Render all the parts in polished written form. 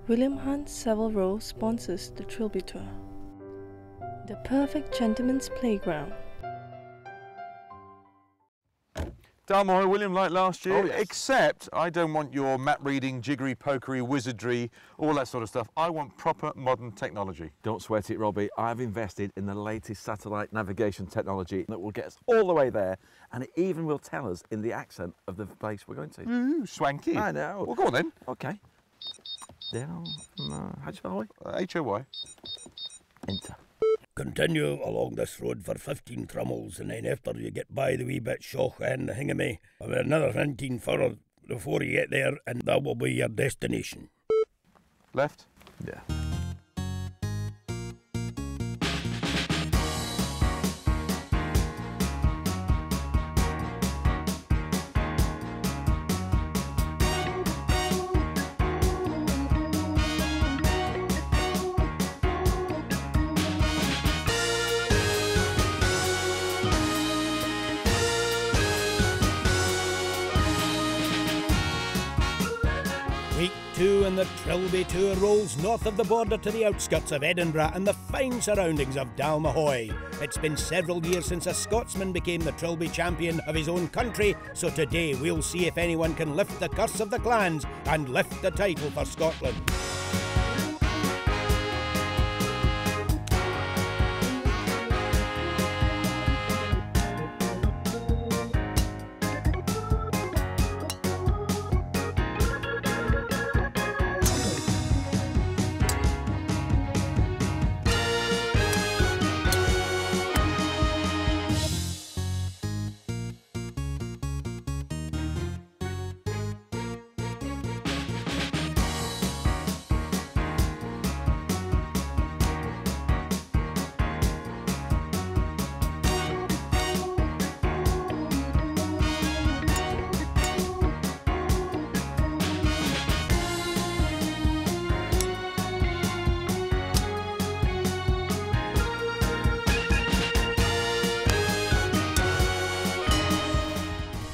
William Hunt Savile Row sponsors the Trilby Tour, the perfect gentleman's playground. Dalmahoy, William, like last year, Oh, yes. except I don't want your map reading, jiggery pokery, wizardry, all that sort of stuff. I want proper modern technology. Don't sweat it, Robbie. I've invested in the latest satellite navigation technology that will get us all the way there, and it even will tell us in the accent of the place we're going to. Ooh, swanky. I know. Well, go on then. Okay. Down. How do you spell it? H-O-Y. Enter. Continue along this road for 15 trummels, and then after you get by the wee bit shoch and the hingamy, about another 19 further before you get there, and that will be your destination. Left. Yeah. Week 2 and the Trilby Tour rolls north of the border to the outskirts of Edinburgh and the fine surroundings of Dalmahoy. It's been several years since a Scotsman became the Trilby champion of his own country, so today we'll see if anyone can lift the curse of the clans and lift the title for Scotland.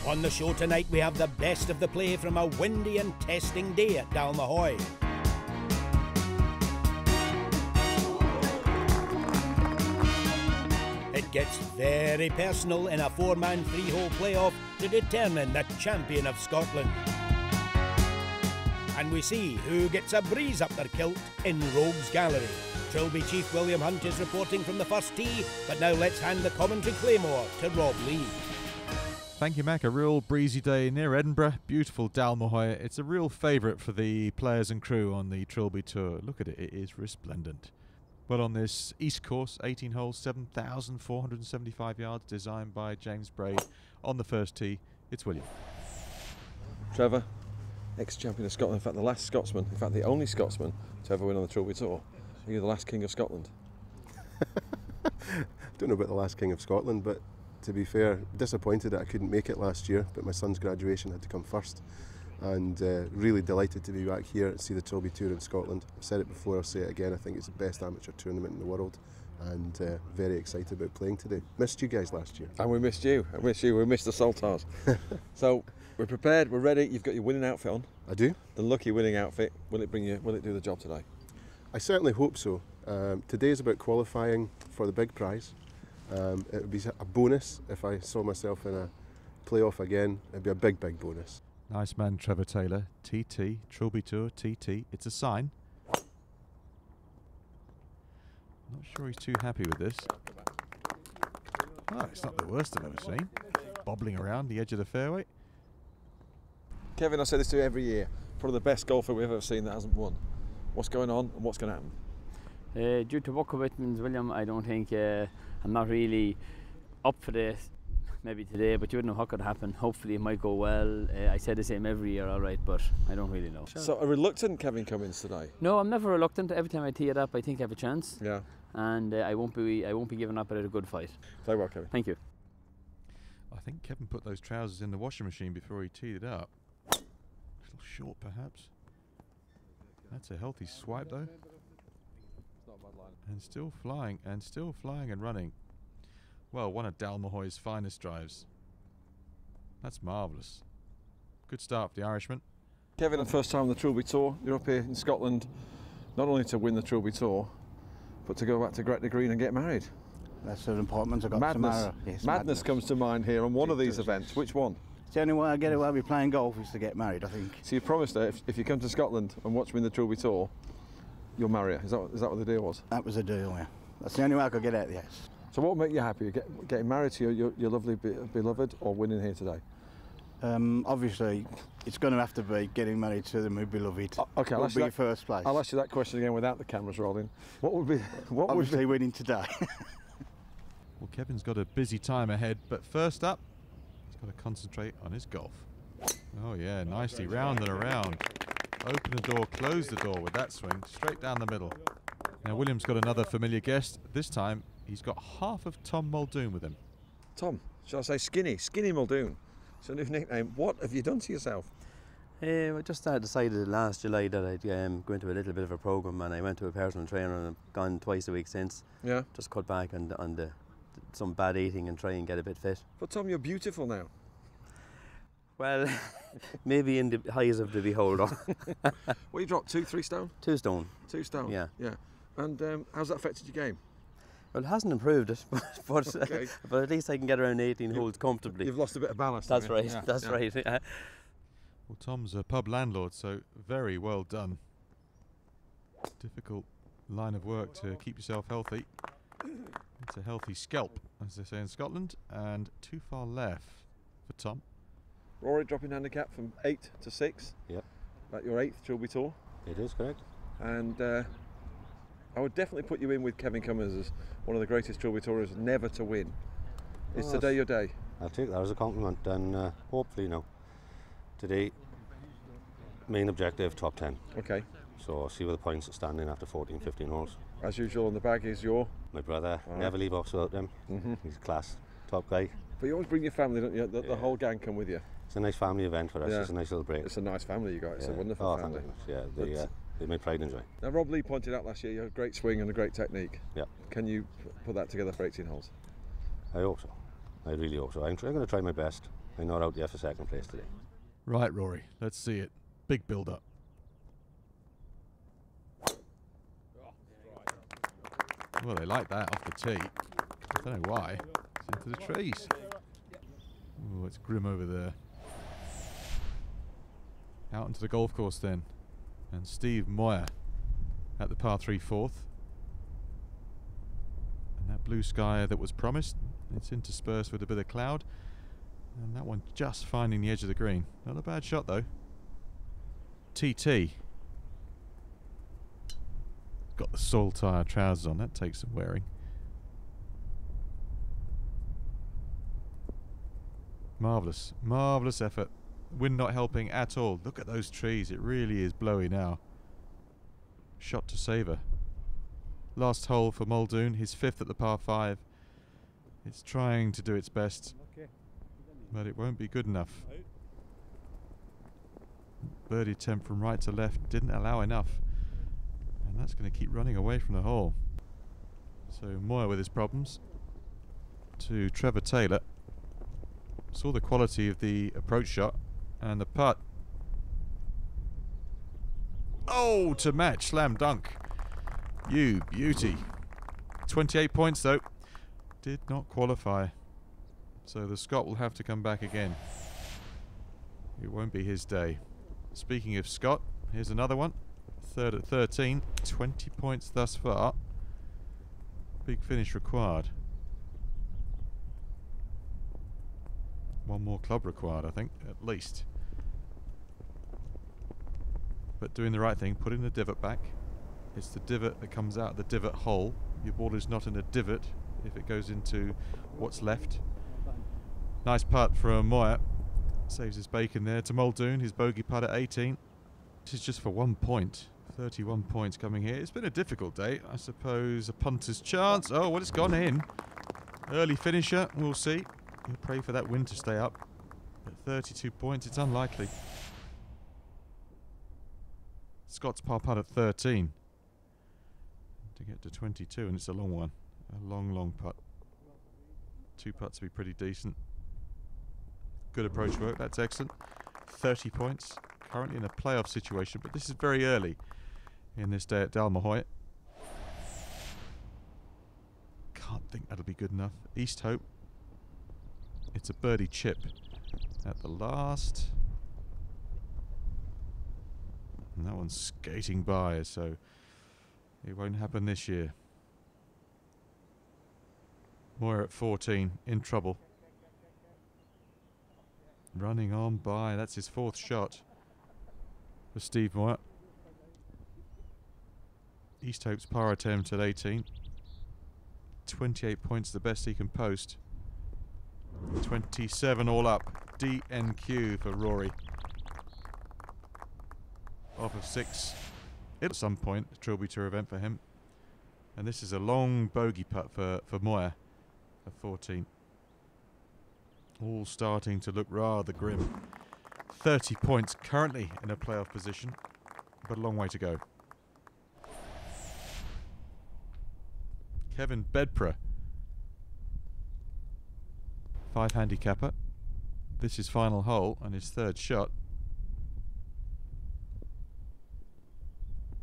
On the show tonight we have the best of the play from a windy and testing day at Dalmahoy. It gets very personal in a four-man three-hole playoff to determine the champion of Scotland. And we see who gets a breeze up their kilt in Rogues Gallery. Trilby Chief William Hunt is reporting from the first tee, but now let's hand the commentary claymore to Rob Lee. Thank you, Mac. A real breezy day near Edinburgh. Beautiful Dalmahoy. It's a real favourite for the players and crew on the Trilby Tour. Look at it. It is resplendent. Well, on this East Course, 18 holes, 7,475 yards, designed by James Braid. On the first tee, it's William. Trevor, ex-champion of Scotland, in fact the last Scotsman, in fact the only Scotsman to ever win on the Trilby Tour. Are you the last King of Scotland? I don't know about the last King of Scotland, but to be fair, disappointed that I couldn't make it last year, but my son's graduation had to come first, and really delighted to be back here and see the Trilby Tour in Scotland. I've said it before, I'll say it again, I think it's the best amateur tournament in the world, and very excited about playing today. Missed you guys last year. And we missed you, we missed the Saltars. So we're prepared, we're ready, you've got your winning outfit on. I do. The lucky winning outfit, will it do the job today? I certainly hope so. Today is about qualifying for the big prize. It would be a bonus if I saw myself in a playoff again. It'd be a big, big bonus. Nice man, Trevor Taylor. TT, Trilby Tour, TT. It's a sign. Not sure he's too happy with this. Oh, it's not the worst I've ever seen. Bobbling around the edge of the fairway. Kevin, I say this to you every year, probably the best golfer we've ever seen that hasn't won. What's going on and what's going to happen? Due to work commitments, William, I don't think I'm not really up for this maybe today, but you wouldn't know what could happen. Hopefully it might go well. I say the same every year, all right, but I don't really know. So a reluctant Kevin Cummins today? No, I'm never reluctant. Every time I tee it up, I think I have a chance. Yeah. And I won't be giving up at a good fight. Very well, Kevin. Thank you. I think Kevin put those trousers in the washing machine before he teed it up. A little short, perhaps. That's a healthy swipe, though. And still flying, and running. Well, one of Dalmahoy's finest drives. That's marvellous. Good start for the Irishman. Kevin, the first time on the Trilby Tour, you're up here in Scotland, not only to win the Trilby Tour, but to go back to Gretna Green and get married. That's an appointment I got Madness. tomorrow. Yes, Madness comes to mind here on one of these does. events. Which one? It's the only way I get away with playing golf is to get married, I think. So you promised her if you come to Scotland and watch me in the Trilby Tour, you'll marry her. Is that what the deal was? That was the deal, yeah. That's the only way I could get out, yes. So what would make you happy? Getting married to your lovely beloved, or winning here today? Obviously, it's going to have to be getting married to my beloved. Okay, I'll be first place. I'll ask you that question again without the cameras rolling. What would be? Obviously winning today. Well, Kevin's got a busy time ahead, but first up, he's got to concentrate on his golf. Oh yeah, nicely round and around. Open the door, close the door with that swing, straight down the middle. Now William's got another familiar guest. This time, he's got half of Tom Muldoon with him. Tom, shall I say Skinny Muldoon? It's a new nickname. What have you done to yourself? I just decided last July that I'd go into a little bit of a programme, and I went to a personal trainer and I've gone twice a week since. Yeah. Just cut back on some bad eating and try and get a bit fit. But Tom, you're beautiful now. Well, maybe in the eyes of the beholder. Well, you dropped 2-3 stone? 2 stone. 2 stone? Yeah. Yeah. And how's that affected your game? Well, it hasn't improved it, but, Okay. but at least I can get around 18 holes comfortably. You've lost a bit of ballast. That's haven't right, you? Yeah, that's yeah. right. Yeah. Well, Tom's a pub landlord, so very well done. Difficult line of work to keep yourself healthy. It's a healthy scalp, as they say in Scotland, and too far left for Tom. Rory dropping handicap from 8 to 6. Yep. At your 8th Trilby Tour. It is correct. And I would definitely put you in with Kevin Cummins as one of the greatest Trilby Tourers never to win. Is today your day? I'll take that as a compliment, and hopefully, today, main objective, top 10. Okay. So I'll see where the points are standing after 14, 15 holes. As usual, on the bag is your? My brother, never leave off without him. He's a class, top guy. But you always bring your family, don't you? The whole gang come with you. It's a nice family event for us. Yeah. It's a nice little break. It's a nice family you got. It's a wonderful oh, family. Thank goodness. Yeah, they made pride and joy. Now, Rob Lee pointed out last year you had a great swing and a great technique. Yeah. Can you put that together for 18 holes? I hope so. I really hope so. I'm going to try my best. I'm not out there for second place today. Right, Rory, let's see it. Big build-up. Well, they like that off the tee. I don't know why. It's into the trees. Oh, it's grim over there. Out into the golf course then. And Steve Moyer at the par 3 fourth. And that blue sky that was promised, it's interspersed with a bit of cloud. And that one just finding the edge of the green. Not a bad shot though. TT. Got the soil tire trousers on, that takes some wearing. Marvellous, marvellous effort. Wind not helping at all. Look at those trees, it really is blowy now. Shot to savour. Last hole for Muldoon, his 5th at the par 5. It's trying to do its best, but it won't be good enough. Birdie attempt from right to left didn't allow enough, and that's going to keep running away from the hole. So Moyer with his problems. To Trevor Taylor. Saw the quality of the approach shot and the putt. Oh, to match, slam dunk. You beauty. 28 points though. Did not qualify. So the Scot will have to come back again. It won't be his day. Speaking of Scott, here's another one. 3rd at 13. 20 points thus far. Big finish required. One more club required, I think, at least. But doing the right thing, putting the divot back. It's the divot that comes out of the divot hole. Your ball is not in a divot if it goes into what's left. Nice putt from Moyer. Saves his bacon there to Muldoon, his bogey putt at 18. This is just for 1 point. 31 points coming here. It's been a difficult day. I suppose a punter's chance. Oh, well, it's gone in. Early finisher, we'll see. We'll pray for that wind to stay up. At 32 points, it's unlikely. Scott's par putt at 13. To get to 22, and it's a long one. A long, long putt. 2 putts to be pretty decent. Good approach work, that's excellent. 30 points. currently in a playoff situation, but this is very early in this day at Dalmahoy. Can't think that'll be good enough. East Hope. It's a birdie chip at the last. And that one's skating by, so it won't happen this year. Moyer at 14, in trouble. Running on by, that's his 4th shot for Steve Moyer. East Hope's par attempt at 18. 28 points, the best he can post. 27 all up. DNQ for Rory. Off of 6. At some point, a Trilby Tour event for him. And this is a long bogey putt for Moyer at 14. All starting to look rather grim. 30 points currently in a playoff position, but a long way to go. Kevin Bedpra, 5 handicapper. This is final hole and his 3rd shot.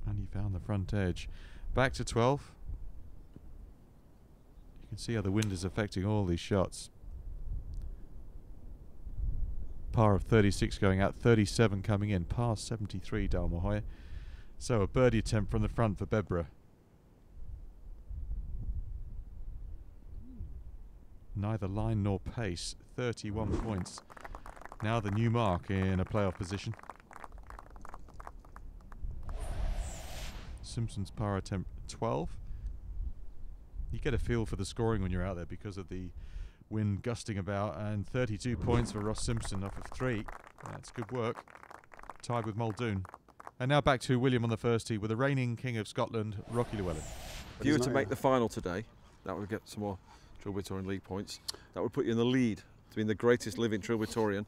And he found the front edge. Back to 12. You can see how the wind is affecting all these shots. Par of 36 going out, 37 coming in, par 73 Dalmahoy. So a birdie attempt from the front for Bedborough. Neither line nor pace, 31 points. Now the new mark in a playoff position. Simpson's par attempt 12. You get a feel for the scoring when you're out there because of the wind gusting about, and 32 points for Ross Simpson off of 3. That's good work. Tied with Muldoon. And now back to William on the first tee with the reigning King of Scotland, Rocky Llewellyn. If you were to make the final today, that would get some more Trilby Touring League points. That would put you in the lead to being the greatest living Trilby Tourian.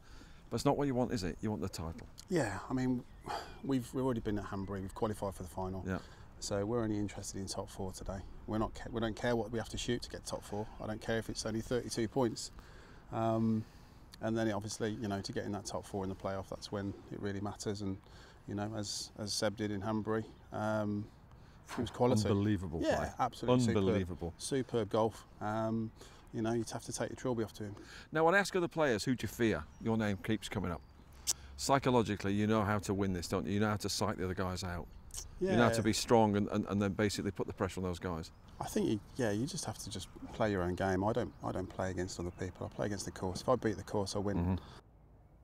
But it's not what you want, is it? You want the title. Yeah, I mean, we've already been at Hanbury. We've qualified for the final. Yeah. So we're only interested in top 4 today. We don't care what we have to shoot to get top 4. I don't care if it's only 32 points. And then obviously, you know, to get in that top 4 in the playoff, that's when it really matters. And you know, as Seb did in Hanbury, it was quality. Unbelievable play. Yeah, absolutely. Unbelievable. Superb golf. You know, you'd have to take your Trilby off to him. Now, when I ask other players, who do you fear? Your name keeps coming up. Psychologically, you know how to win this, don't you? You know how to psych the other guys out. Yeah. You know how to be strong and then basically put the pressure on those guys. I think you just have to just play your own game. I don't play against other people. I play against the course. If I beat the course, I win. Mm-hmm.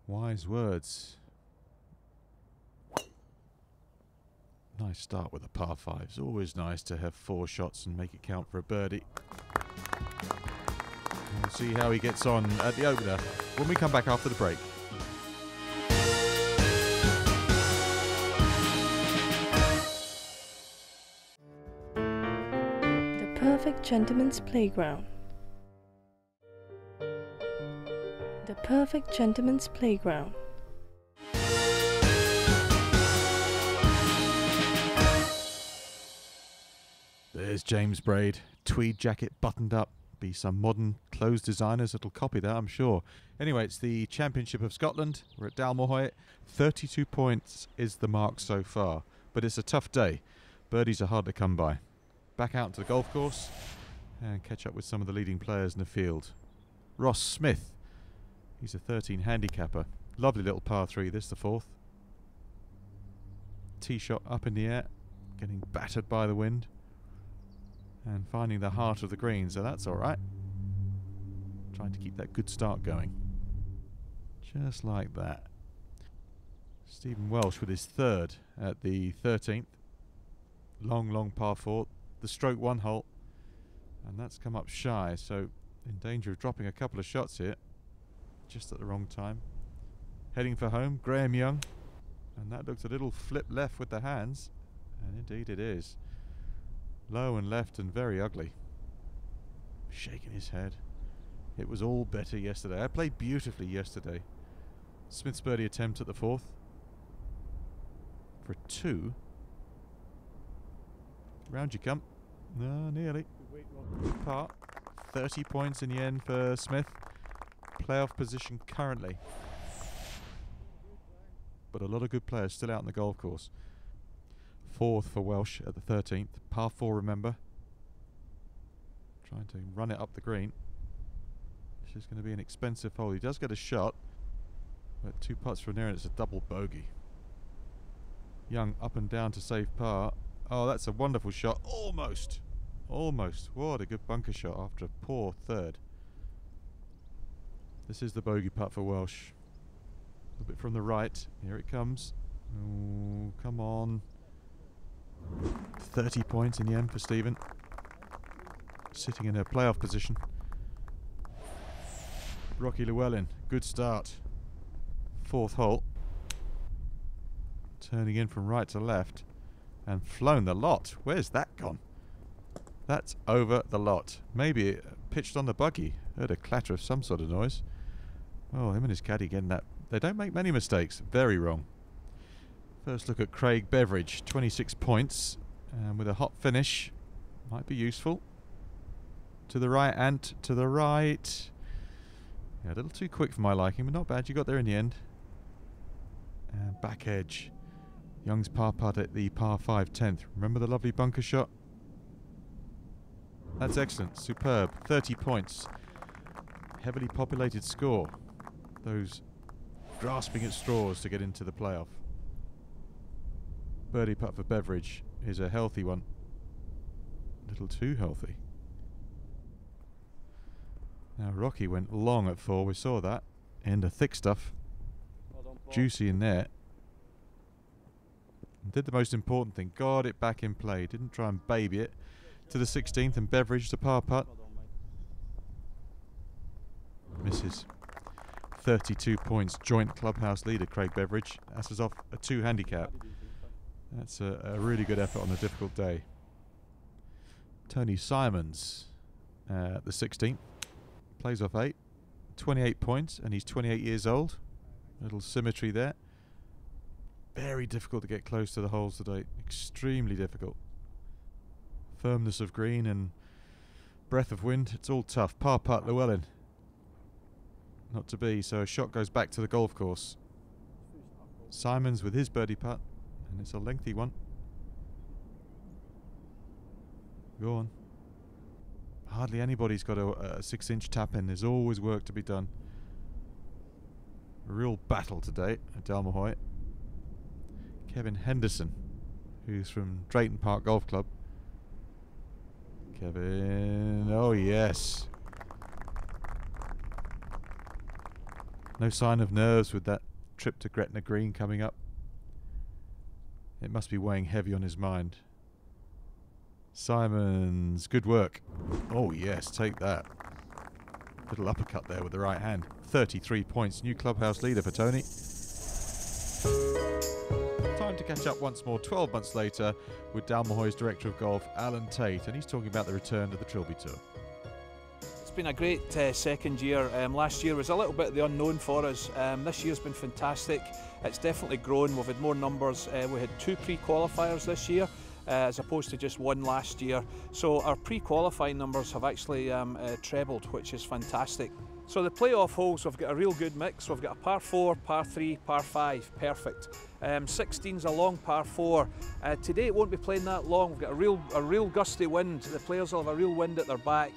Wise words. Nice start with a par 5. It's always nice to have 4 shots and make it count for a birdie. We'll see how he gets on at the opener when we come back after the break. The perfect gentleman's playground. The perfect gentleman's playground. There's James Braid, tweed jacket buttoned up. Be some modern clothes designers that'll copy that, I'm sure. Anyway, it's the Championship of Scotland. We're at Dalmahoy. 32 points is the mark so far, but it's a tough day. Birdies are hard to come by. Back out to the golf course and catch up with some of the leading players in the field. Ross Smith, he's a 13 handicapper. Lovely little par 3, this the 4th. Tee shot up in the air, getting battered by the wind. And finding the heart of the green, so that's all right. Trying to keep that good start going. Just like that. Stephen Welsh with his 3rd at the 13th. Long par 4. The stroke 1 hole. And that's come up shy, so in danger of dropping a couple of shots here. Just at the wrong time. Heading for home, Graham Young. And that looks a little flip left with the hands. And indeed it is. Low and left and very ugly. Shaking his head. It was all better yesterday. I played beautifully yesterday. Smith's birdie attempt at the 4th. For 2. Round you come. No, nearly. Good par. 30 points in the end for Smith. Playoff position currently. but a lot of good players still out on the golf course. 4th for Welsh at the 13th. Par 4, remember. Trying to run it up the green. This is going to be an expensive hole. He does get a shot, but 2 putts from there and it's a double bogey. Young up and down to save par. Oh, that's a wonderful shot. Almost. Almost. What a good bunker shot after a poor third. This is the bogey putt for Welsh. A bit from the right. Here it comes. Oh, come on. 30 points in the end for Stephen. Sitting in a playoff position. Rocky Llewellyn, good start. 4th hole. Turning in from right to left. And flown the lot. Where's that gone? That's over the lot. Maybe it pitched on the buggy. Heard a clatter of some sort of noise. Oh, him and his caddy getting that. They don't make many mistakes. Very wrong. First look at Craig Beveridge. 26 points. And with a hot finish. Might be useful. To the right and to the right. Yeah, a little too quick for my liking, but not bad. You got there in the end. And back edge. Young's par putt at the par 5 10th. Remember the lovely bunker shot? That's excellent. Superb. 30 points. Heavily populated score. Those grasping at straws to get into the playoff. Birdie putt for Beveridge is a healthy one. A little too healthy. Now Rocky went long at 4. We saw that. And the thick stuff. Juicy in there. Did the most important thing. Got it back in play. Didn't try and baby it. To the 16th and Beveridge to par putt. Misses. 32 points. Joint clubhouse leader Craig Beveridge. That's us off a 2 handicap. That's a really good effort on a difficult day. Tony Simons at the 16th. Plays off 8. 28 points and he's 28 years old. A little symmetry there. Very difficult to get close to the holes today. Extremely difficult. Firmness of green and breath of wind. It's all tough. Par putt Llewellyn. Not to be. So a shot goes back to the golf course. Simons with his birdie putt. And it's a lengthy one. Go on. Hardly anybody's got a 6-inch tap in. There's always work to be done. A real battle today at Dalmahoy. Kevin Henderson, who's from Drayton Park Golf Club. Kevin, oh yes. No sign of nerves with that trip to Gretna Green coming up. It must be weighing heavy on his mind. Simons, good work. Oh yes, take that. Little uppercut there with the right hand. 33 points, new clubhouse leader for Tony. Time to catch up once more 12 months later with Dalmahoy's Director of Golf, Alan Tate, and he's talking about the return to the Trilby Tour. It's been a great second year. Last year was a little bit of the unknown for us. This year's been fantastic. It's definitely grown. We've had more numbers. We had 2 pre-qualifiers this year, as opposed to just 1 last year. So our pre-qualifying numbers have actually trebled, which is fantastic. So the playoff holes, we've got a real good mix. We've got a par 4, par 3, par 5, perfect. 16's a long par 4. Today it won't be playing that long. We've got a real gusty wind. The players will have a real wind at their back.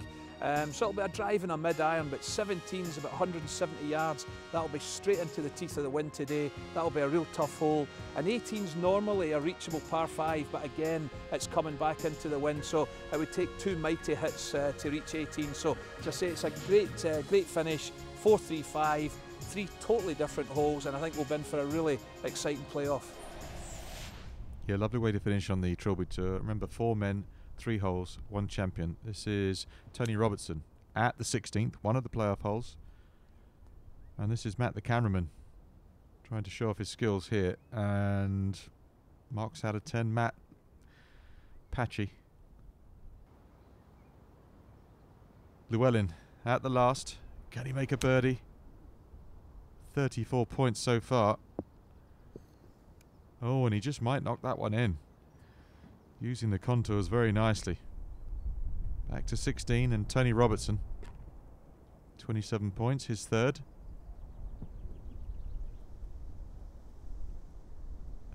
So it'll be a drive and a mid-iron, but 17's about 170 yards. That'll be straight into the teeth of the wind today. That'll be a real tough hole. And 18's normally a reachable par 5, but again, it's coming back into the wind. So it would take 2 mighty hits to reach 18. So as I say, it's a great finish. 4-3-5, 3 totally different holes, and I think we'll be in for a really exciting playoff. Yeah, lovely way to finish on the Trilby Tour. Remember, 4 men, 3 holes, 1 champion. This is Tony Robertson at the 16th, one of the playoff holes. And this is Matt the cameraman trying to show off his skills here. And marks out of 10, Matt. Patchy. Llewellyn at the last. Can he make a birdie? 34 points so far. Oh, and he just might knock that one in. Using the contours very nicely. Back to 16 and Tony Robertson. 27 points, his third.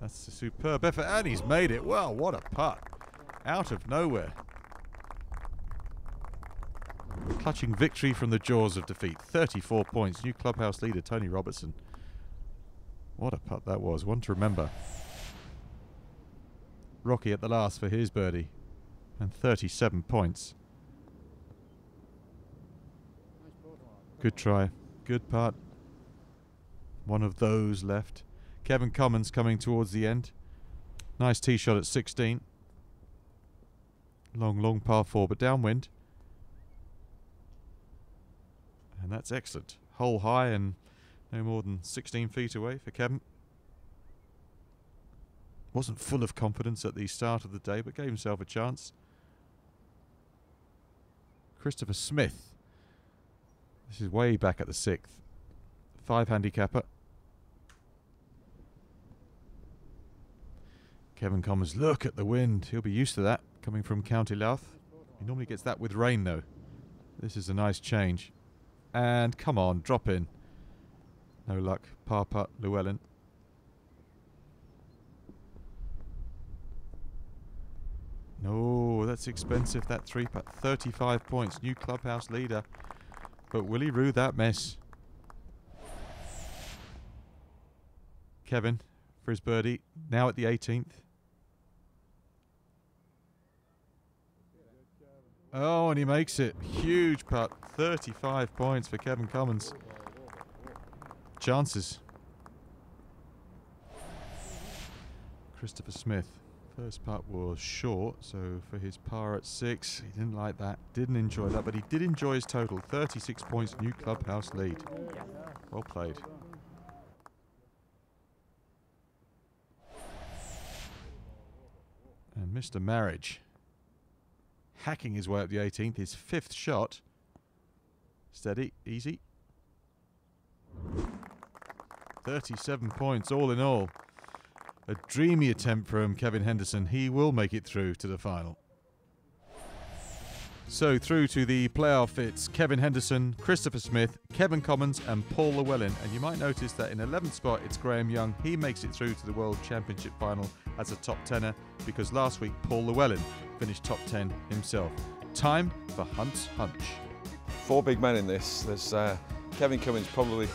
That's a superb effort, and he's made it. Well, what a putt. Out of nowhere. Clutching victory from the jaws of defeat. 34 points. New clubhouse leader, Tony Robertson. What a putt that was. One to remember. Rocky at the last for his birdie. And 37 points. Good try. Good putt. One of those left. Kevin Cummins coming towards the end. Nice tee shot at 16. Long par 4, but downwind. And that's excellent. Hole high and no more than 16 feet away for Kevin. Wasn't full of confidence at the start of the day, but gave himself a chance. Christopher Smith. This is way back at the 6th. 5 handicapper. Kevin Cummins, look at the wind. He'll be used to that coming from County Louth. He normally gets that with rain though. This is a nice change. And come on, drop in. No luck. Par putt, Llewellyn. No, that's expensive, that 3 putt. 35 points, new clubhouse leader. But will he rue that mess? Kevin for his birdie, now at the 18th. Oh, and he makes it. Huge putt. 35 points for Kevin Cummins. Chances. Christopher Smith. First putt was short, so for his par at 6, he didn't like that. Didn't enjoy that, but he did enjoy his total. 36 points, new clubhouse lead. Well played. And Mr. Marriage hacking his way up the 18th, his 5th shot. Steady, easy. 37 points all in all. A dreamy attempt from Kevin Henderson. He will make it through to the final. So through to the playoff, it's Kevin Henderson, Christopher Smith, Kevin Cummins and Paul Llewellyn. And you might notice that in 11th spot, it's Graham Young. He makes it through to the World Championship final as a top 10er because last week Paul Llewellyn finished top 10 himself. Time for Hunt's Hunch. 4 big men in this. There's Kevin Cummins, probably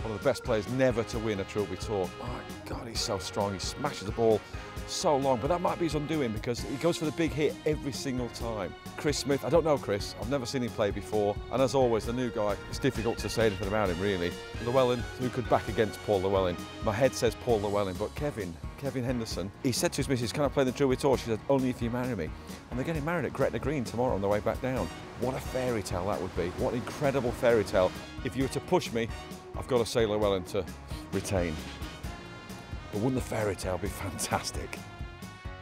one of the best players never to win a Trilby Tour. My God, he's so strong. He smashes the ball so long, but that might be his undoing because he goes for the big hit every single time. Chris Smith, I don't know Chris. I've never seen him play before. And as always, the new guy, it's difficult to say anything about him, really. Llewellyn, who could back against Paul Llewellyn? My head says Paul Llewellyn, but Kevin Henderson, he said to his missus, can I play the Trilby Tour? She said, only if you marry me. And they're getting married at Gretna Green tomorrow on their way back down. What a fairy tale that would be. What an incredible fairy tale. If you were to push me, I've got to say Llewellyn to retain. But wouldn't the fairy tale be fantastic?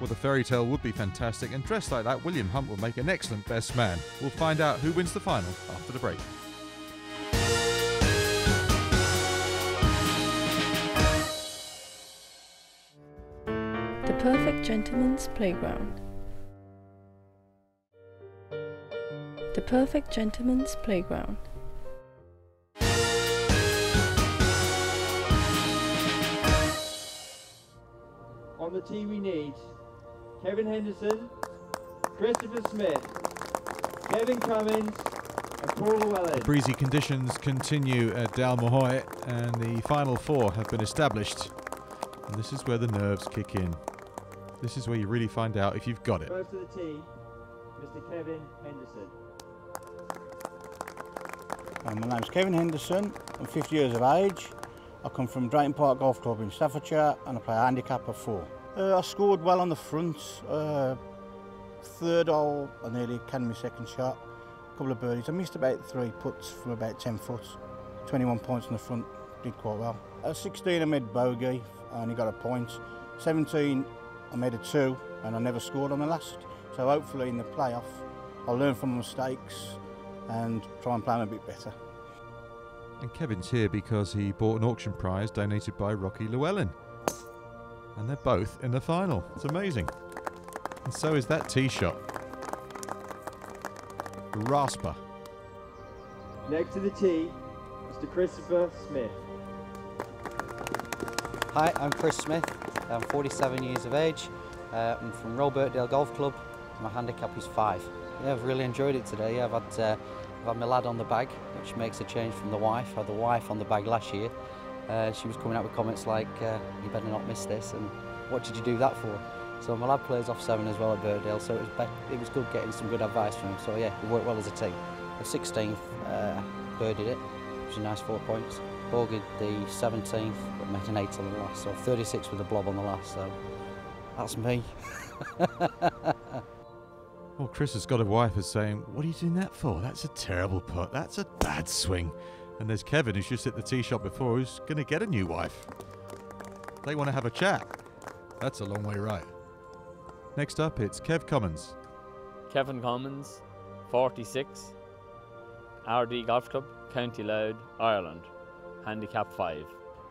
Well, the fairy tale would be fantastic, and dressed like that, William Hunt will make an excellent best man. We'll find out who wins the final after the break. The Perfect Gentleman's Playground. The Perfect Gentleman's Playground. On the team we need Kevin Henderson, Christopher Smith, Kevin Cummins and Paul Llewellyn. The breezy conditions continue at Dalmahoy and the final 4 have been established. And this is where the nerves kick in. This is where you really find out if you've got it. First to the tee, Mr. Kevin Henderson. My name's Kevin Henderson. I'm 50 years of age. I come from Drayton Park Golf Club in Staffordshire and I play a handicap of 4. I scored well on the front. 3rd hole, I nearly canned my 2nd shot. A couple of birdies. I missed about 3 putts from about 10 foot. 21 points on the front, did quite well. At 16 I made bogey, I only got a point. 17 I made a 2 and I never scored on the last. So hopefully in the playoff I'll learn from my mistakes and try and play them a bit better. And Kevin's here because he bought an auction prize donated by Rocky Llewellyn. And they're both in the final. It's amazing. And so is that tee shot. Rasper. Next to the tee, Mr. Christopher Smith. Hi, I'm Chris Smith. I'm 47 years of age. I'm from Birkdale Golf Club. My handicap is 5. Yeah, I've really enjoyed it today. I've had my lad on the bag, which makes a change from the wife. I had the wife on the bag last year. She was coming out with comments like, you better not miss this, and what did you do that for? So my lad plays off 7 as well at Birkdale, so it was good getting some good advice from him. So yeah, we worked well as a team. The 16th, birdied it, which was a nice 4 points. Bogeyed the 17th, but made an 8 on the last, so 36 with a blob on the last, so that's me. Well, Chris has got a wife who's saying, what are you doing that for? That's a terrible putt. That's a bad swing. And there's Kevin, who's just hit the tee shot before, who's going to get a new wife. They want to have a chat. That's a long way right. Next up, it's Kev Cummins. Kevin Cummins, 46, RD Golf Club, County Louth, Ireland, handicap 5.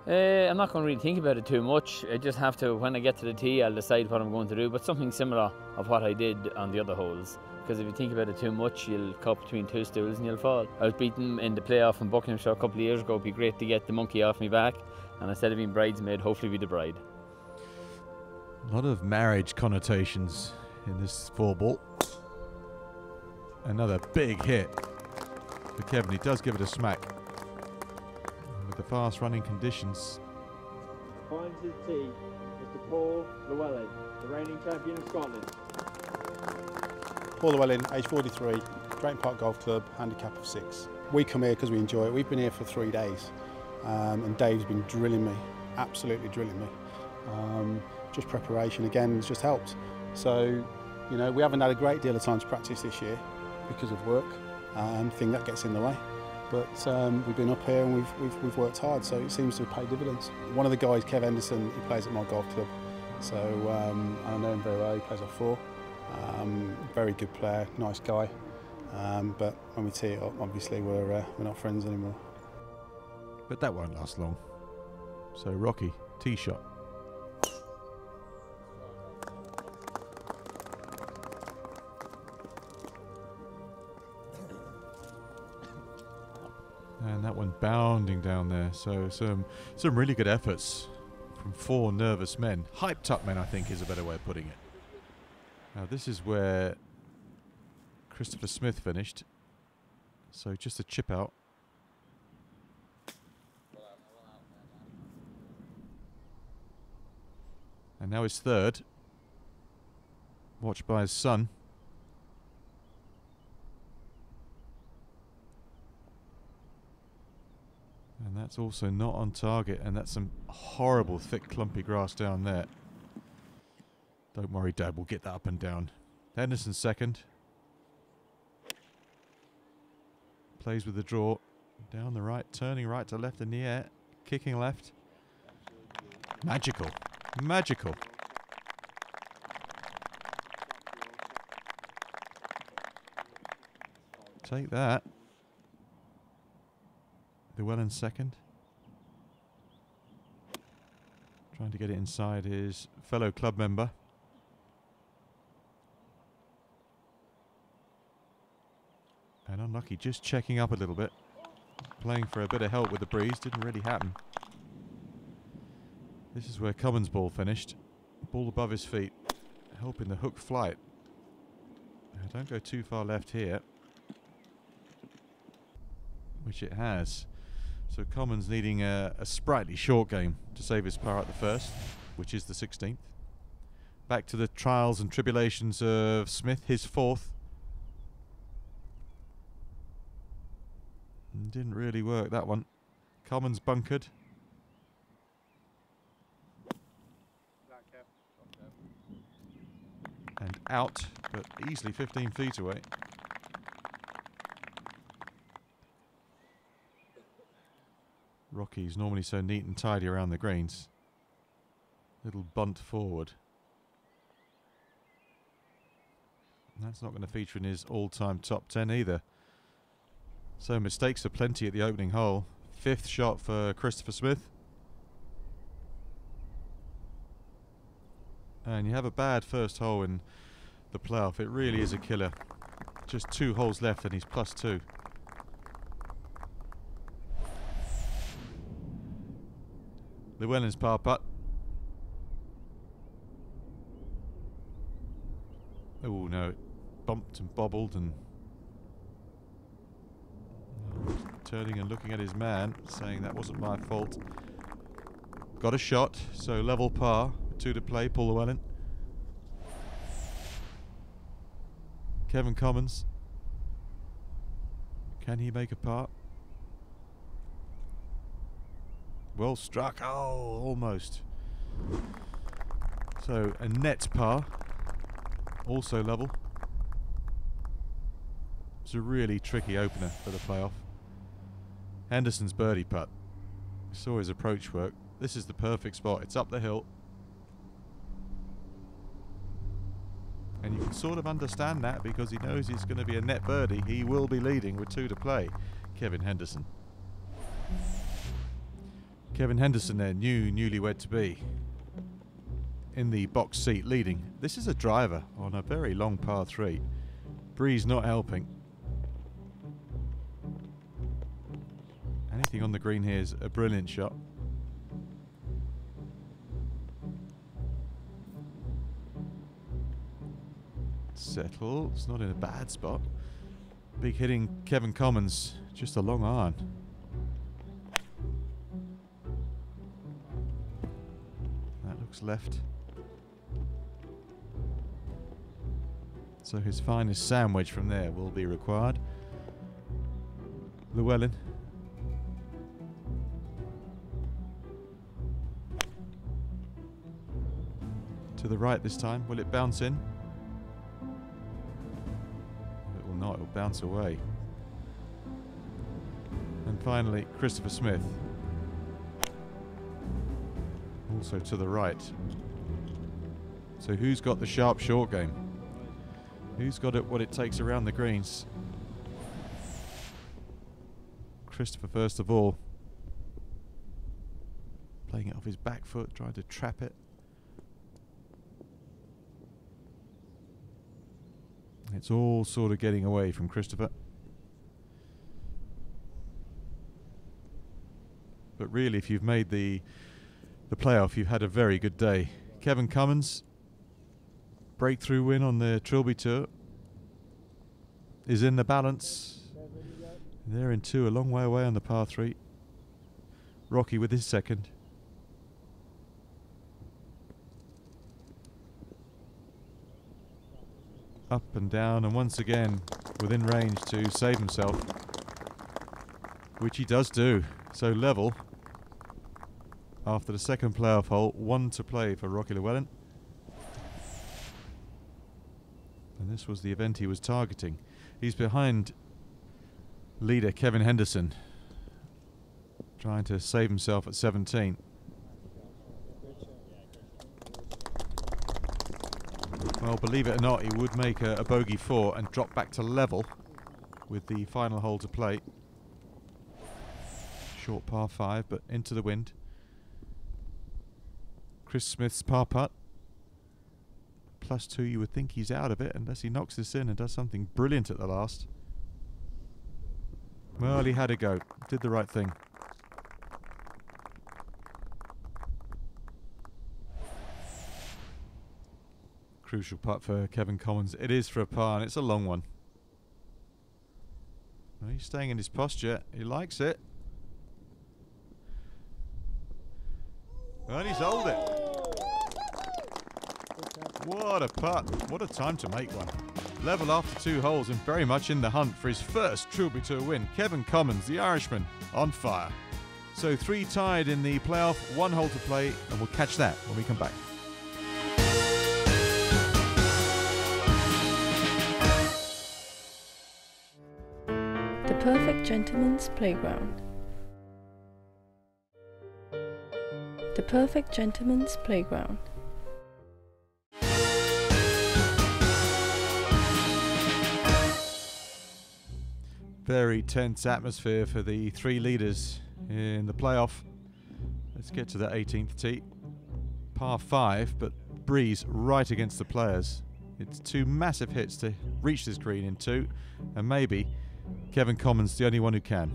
I'm not going to really think about it too much. I just have to, when I get to the tee, I'll decide what I'm going to do, but something similar of what I did on the other holes. Because if you think about it too much, you'll cut between 2 stools and you'll fall. I was beaten in the playoff in Buckinghamshire a couple of years ago. It'd be great to get the monkey off me back, and instead of being bridesmaid, hopefully be the bride. A lot of marriage connotations in this 4-ball. Another big hit for Kevin. He does give it a smack. With the fast running conditions. Finds his tee, Mr. Paul Llewellyn, the reigning champion of Scotland. Paul Llewellyn, age 43, Drayton Park Golf Club, handicap of 6. We come here because we enjoy it. We've been here for 3 days, and Dave's been drilling me, absolutely drilling me. Just preparation again has just helped. So, you know, we haven't had a great deal of time to practice this year because of work, and thing that gets in the way. But we've been up here and we've worked hard, so it seems to have paid dividends. One of the guys, Kev Henderson, he plays at my golf club, so I know him very well. He plays off 4. Very good player, nice guy. But when we tee it up, obviously we're not friends anymore. But that won't last long. So Rocky, tee shot. And that one bounding down there. So some really good efforts from 4 nervous men. Hyped up men, I think, is a better way of putting it. Now this is where Christopher Smith finished. So just a chip out. And now his 3rd. Watched by his son. And that's also not on target, and that's some horrible thick clumpy grass down there. Don't worry, Dad, we'll get that up and down. Henderson 2nd. Plays with the draw. Down the right, turning right to left in the air. Kicking left. Magical. Magical. Take that. Llewellyn 2nd. Trying to get it inside his fellow club member. And unlucky, just checking up a little bit. Playing for a bit of help with the breeze, didn't really happen. This is where Cummins' ball finished. Ball above his feet, helping the hook flight. Don't go too far left here. Which it has. So Cummins needing a sprightly short game to save his par at the first, which is the 16th. Back to the trials and tribulations of Smith, his 4th. Didn't really work, that one. Cummins bunkered. And out, but easily 15 feet away. Rocky's normally so neat and tidy around the greens. Little bunt forward. And that's not going to feature in his all-time top 10 either. So mistakes are plenty at the opening hole. 5th shot for Christopher Smith. And you have a bad first hole in the playoff. It really is a killer. Just 2 holes left and he's +2. Llewellyn's par putt. no, it bumped and bobbled and turning and looking at his man, saying that wasn't my fault. Got a shot, so level par, 2 to play, Paul Llewellyn. Kevin Commons, can he make a par? Well struck, oh, almost. So a net par, also level. It's a really tricky opener for the playoff. Henderson's birdie putt. We saw his approach work. This is the perfect spot. It's up the hill. And you can sort of understand that because he knows he's going to be a net birdie. He will be leading with 2 to play. Kevin Henderson. Kevin Henderson there, newlywed to be, in the box seat leading. This is a driver on a very long par 3. Breeze not helping. Anything on the green here is a brilliant shot. Settle, it's not in a bad spot. Big hitting Kevin Commons, just a long iron. That looks left. So his finest sandwich from there will be required. Llewellyn. To the right this time, will it bounce in? It will not, it will bounce away. And finally, Christopher Smith. Also to the right. So who's got the sharp short game? Who's got it what it takes around the greens? Christopher first of all. Playing it off his back foot, trying to trap it. It's all sort of getting away from Christopher. But really, if you've made the playoff, you've had a very good day. Kevin Cummins, breakthrough win on the Trilby Tour, is in the balance. They're in 2, a long way away on the par 3. Rocky with his second. Up and down, and once again within range to save himself, which he does do. So level after the second playoff hole, 1 to play for Rocky Llewellyn. And this was the event he was targeting. He's behind leader Kevin Henderson, trying to save himself at 17. Well, believe it or not, he would make a bogey 4 and drop back to level with the final hole to play. Short par 5, but into the wind. Chris Smith's par putt. +2, you would think he's out of it unless he knocks this in and does something brilliant at the last. Well, he had a go. Did the right thing. Crucial putt for Kevin Commons. It is for a par, and it's a long one. Well, he's staying in his posture. He likes it. And he's holed it. What a putt. What a time to make one. Level after 2 holes and very much in the hunt for his first Trilby Tour win. Kevin Commons, the Irishman, on fire. So 3 tied in the playoff, 1 hole to play, and we'll catch that when we come back. The perfect gentleman's playground. The perfect gentleman's playground. Very tense atmosphere for the 3 leaders in the playoff. Let's get to the 18th tee. Par 5, but breeze right against the players. It's 2 massive hits to reach this green in 2, and maybe Kevin Commons the only one who can.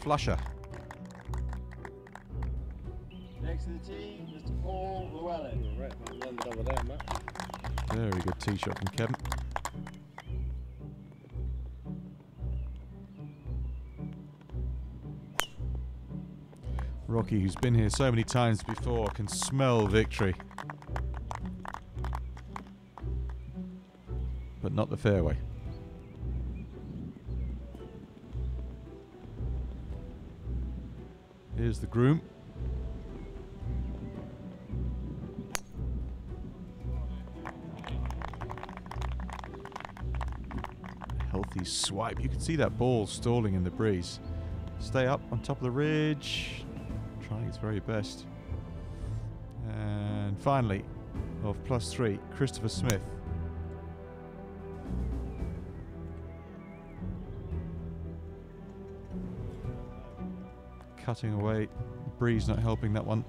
flusher. Next to the tee, Mr. Paul Llewellyn. Very good tee shot from Kevin. Rocky, who's been here so many times before, can smell victory. But not the fairway. Here's the groom. Healthy swipe. You can see that ball stalling in the breeze. Stay up on top of the ridge. Trying its very best. And finally, of +3, Christopher Smith. Cutting away. Breeze not helping that one.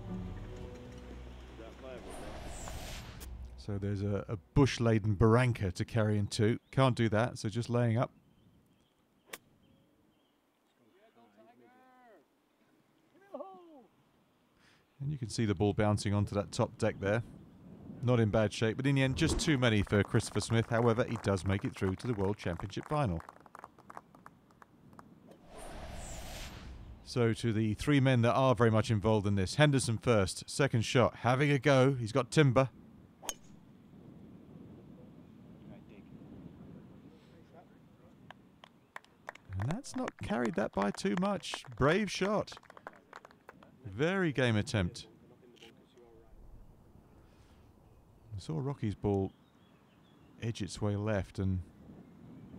So there's a bush-laden barranca to carry in 2. Can't do that, so just laying up. And you can see the ball bouncing onto that top deck there. Not in bad shape, but in the end, just too many for Christopher Smith. However, he does make it through to the World Championship final. So to the 3 men that are very much involved in this. Henderson first, second shot, having a go. He's got timber. And that's not carried that by too much. Brave shot. Very game attempt. I saw Rocky's ball edge its way left, and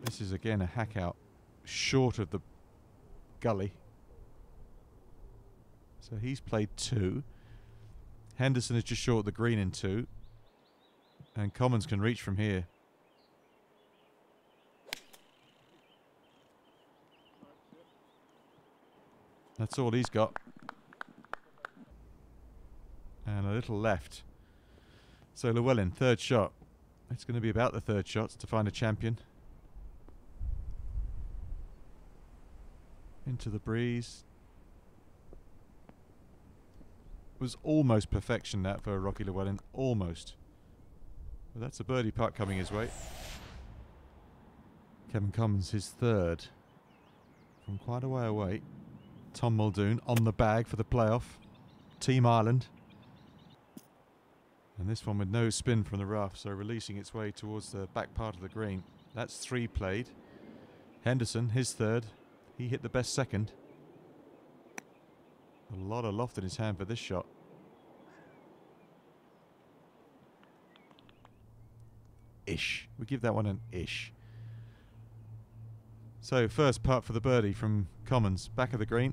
this is again a hack out short of the gully. So he's played 2. Henderson is just short of the green in 2. And Commons can reach from here. That's all he's got. And a little left. So Llewellyn, third shot. It's going to be about the third shots to find a champion. Into the breeze. Was almost perfection that for Rocky Llewellyn. Almost. But that's a birdie putt coming his way. Kevin Commons, his third. From quite a way away. Tom Muldoon on the bag for the playoff. Team Ireland. And this one with no spin from the rough, so releasing its way towards the back part of the green. That's 3 played. Henderson, his third. He hit the best second. A lot of loft in his hand for this shot. Ish. We give that one an ish. So first putt for the birdie from Commons. Back of the green.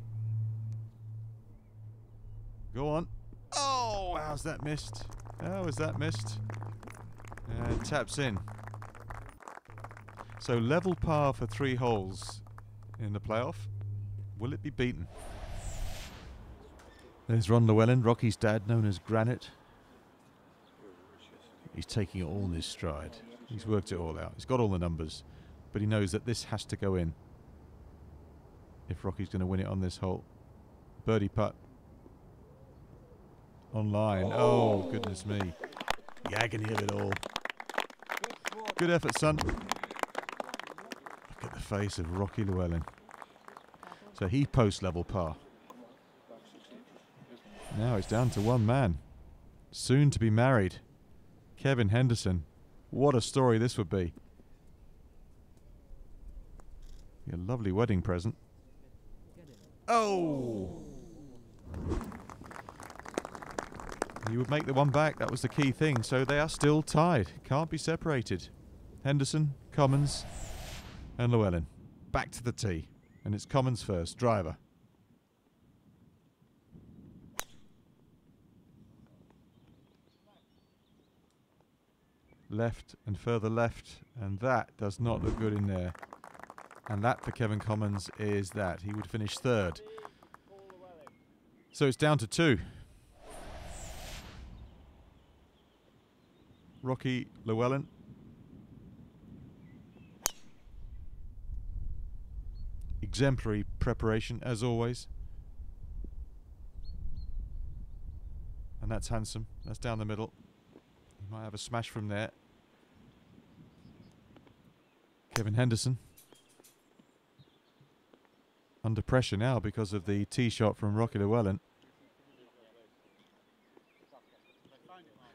Go on. Oh, how's that missed? How was that missed? And taps in. So level par for 3 holes in the playoff. Will it be beaten? There's Ron Llewellyn, Rocky's dad, known as Granite. He's taking it all in his stride. He's worked it all out. He's got all the numbers. But he knows that this has to go in if Rocky's going to win it on this hole. Birdie putt. On line. Oh, goodness me. The agony of it all. Good effort, son. Look at the face of Rocky Llewellyn. So he posts level par. Now it's down to 1 man. Soon to be married. Kevin Henderson. What a story this would be. A lovely wedding present. Oh! He would make the one back. That was the key thing. So they are still tied. Can't be separated. Henderson, Commons, and Llewellyn. Back to the tee. And it's Commons first. Driver. Left and further left. And that does not look good in there. And that for Kevin Commons is that. He would finish third. So it's down to 2. Rocky Llewellyn. Exemplary preparation, as always. And that's handsome. That's down the middle. He might have a smash from there. Kevin Henderson. Under pressure now because of the tee shot from Rocky Llewellyn.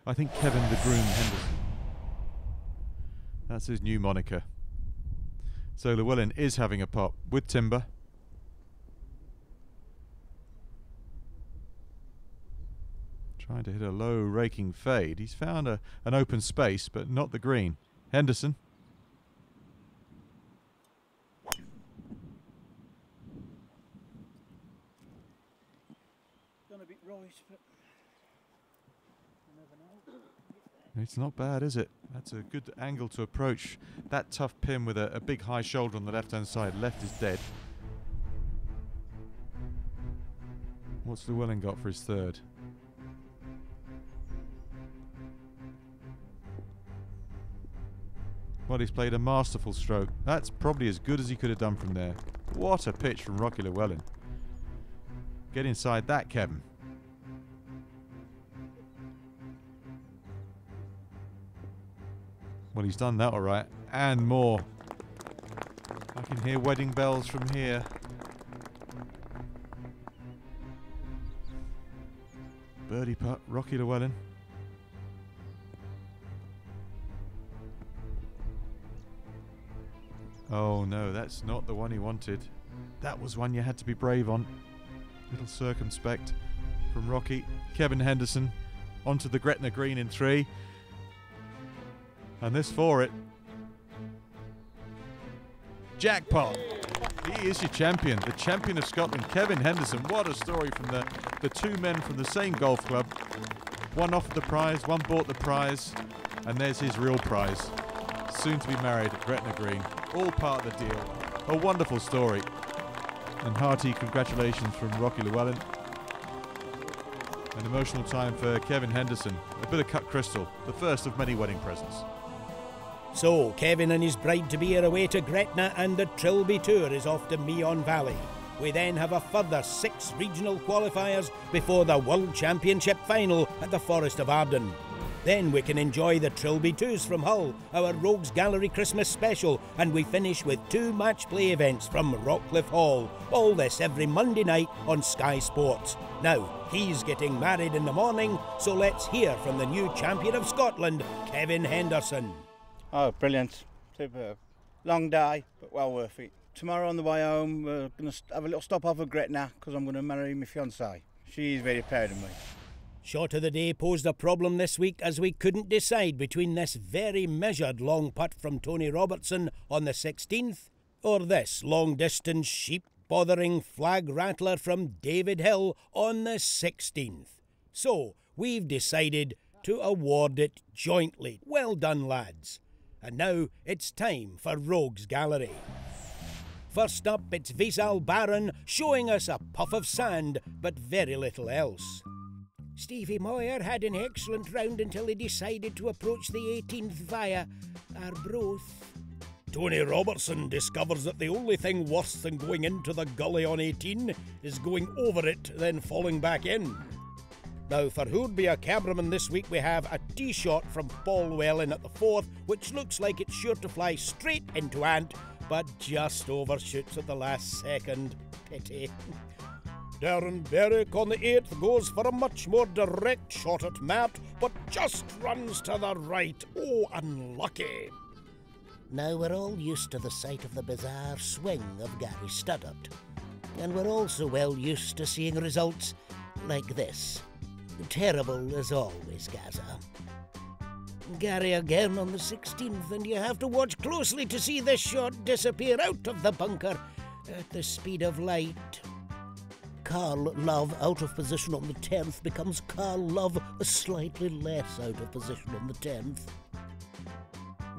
I think Kevin the Groom Henderson. That's his new moniker. So Llewellyn is having a pop with timber. Trying to hit a low raking fade. He's found an open space, but not the green. Henderson. It's not bad, is it? That's a good angle to approach that tough pin with a big high shoulder on the left-hand side. Left is dead. What's Llewellyn got for his third? Well, he's played a masterful stroke. That's probably as good as he could have done from there. What a pitch from Rocky Llewellyn. Get inside that, Kevin. Well, he's done that all right, and more. I can hear wedding bells from here. Birdie putt, Rocky Llewellyn. Oh no, that's not the one he wanted. That was one you had to be brave on. Little circumspect from Rocky. Kevin Henderson onto the Gretna green in 3. And this for it. Jackpot! He is your champion, the champion of Scotland, Kevin Henderson. What a story from the two men from the same golf club. One offered the prize, one bought the prize, and there's his real prize. Soon to be married at Gretna Green. All part of the deal. A wonderful story. And hearty congratulations from Rocky Llewellyn. An emotional time for Kevin Henderson. A bit of cut crystal, the first of many wedding presents. So, Kevin and his bride-to-be are away to Gretna, and the Trilby Tour is off to Meon Valley. We then have a further 6 regional qualifiers before the World Championship final at the Forest of Arden. Then we can enjoy the Trilby Twos from Hull, our Rogues Gallery Christmas special, and we finish with 2 match play events from Rockcliffe Hall. All this every Monday night on Sky Sports. Now, he's getting married in the morning, so let's hear from the new champion of Scotland, Kevin Henderson. Oh, brilliant. Superb. Long day, but well worth it. Tomorrow on the way home, we're going to have a little stop off at Gretna because I'm going to marry my fiancée. She's very proud of me. Shot of the day posed a problem this week as we couldn't decide between this very measured long putt from Tony Robertson on the 16th or this long-distance sheep-bothering flag rattler from David Hill on the 16th. So, we've decided to award it jointly. Well done, lads. And now it's time for Rogues Gallery. First up, it's Vizal Barron showing us a puff of sand, but very little else. Stevie Moyer had an excellent round until he decided to approach the 18th via Arbroath. Tony Robertson discovers that the only thing worse than going into the gully on 18 is going over it, then falling back in. Now, for who'd be a cameraman this week, we have a tee shot from Paul Wellen at the 4th, which looks like it's sure to fly straight into Ant, but just overshoots at the last second. Pity. Darren Berwick on the 8th goes for a much more direct shot at Matt, but just runs to the right. Oh, unlucky. Now we're all used to the sight of the bizarre swing of Gary Studdart, and we're also well used to seeing results like this. Terrible as always, Gaza. Gary again on the 16th, and you have to watch closely to see this shot disappear out of the bunker at the speed of light. Carl Love out of position on the 10th becomes Carl Love slightly less out of position on the 10th.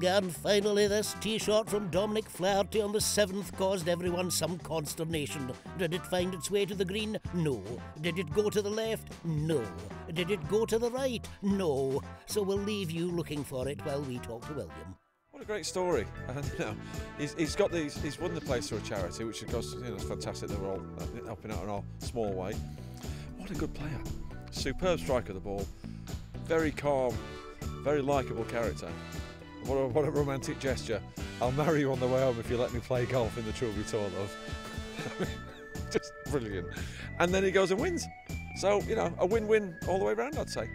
And finally, this tee shot from Dominic Flaherty on the 7th caused everyone some consternation. Did it find its way to the green? No. Did it go to the left? No. Did it go to the right? No. So we'll leave you looking for it while we talk to William. a great story. And he's won the place through a charity, which of course is fantastic that we're all helping out in our small way. What a good player! Superb strike of the ball, very calm, very likeable character. What a romantic gesture. I'll marry you on the way home if you let me play golf in the Trilby Tour, love. Just brilliant. And then he goes and wins. So, a win-win all the way around, I'd say.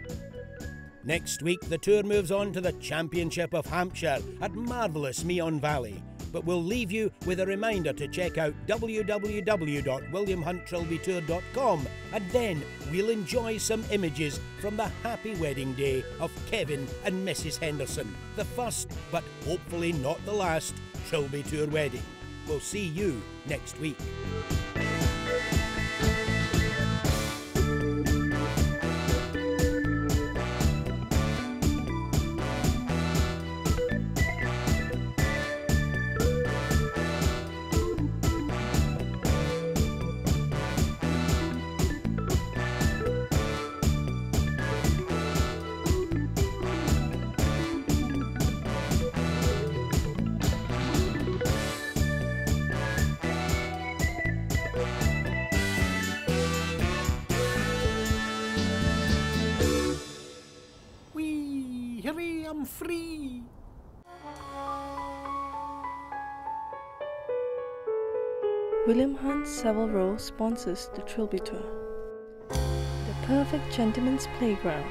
Next week, the tour moves on to the Championship of Hampshire at marvellous Meon Valley. But we'll leave you with a reminder to check out www.williamhunttrilbytour.com, and then we'll enjoy some images from the happy wedding day of Kevin and Mrs. Henderson, the first, but hopefully not the last, Trilby Tour wedding. We'll see you next week. Hooray, I'm free! William Hunt Savile Row sponsors the Trilby Tour. The perfect gentleman's playground.